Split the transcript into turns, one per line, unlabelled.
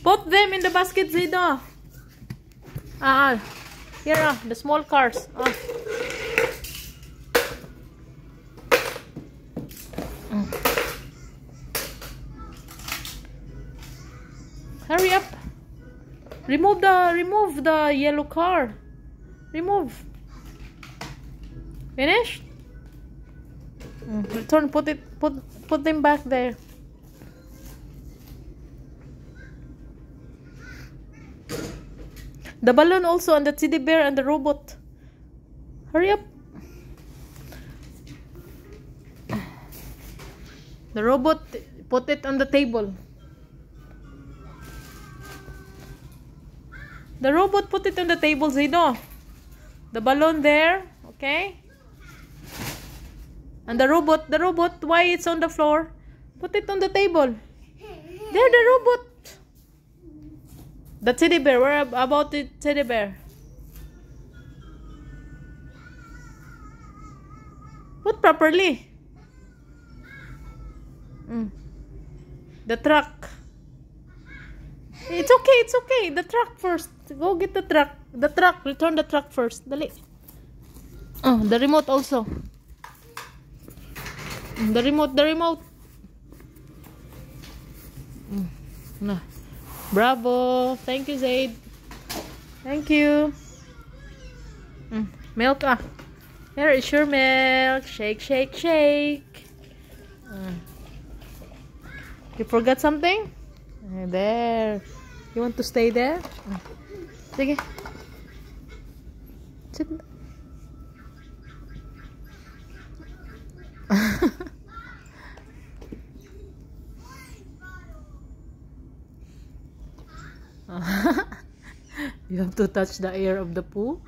Put them in the basket, Zido. Here the small cars. Hurry up. Remove the yellow car. Remove. Finished? Return, put them back there. The balloon also, and the teddy bear and the robot. Hurry up. The robot, put it on the table. The robot, put it on the table, Zido. The balloon there, okay? And the robot, why it's on the floor? Put it on the table. There, the robot. The teddy bear, where about the teddy bear? Put properly. The truck. It's okay. The truck first. Go get the truck. The truck. Return the truck first. Dali. Oh, the remote also. The remote. No. Bravo. Thank you, Zaid. Thank you. Milk. Here is your milk. Shake. You forgot something? There. You want to stay there? Sige. Sit. You have to touch the ear of the poo.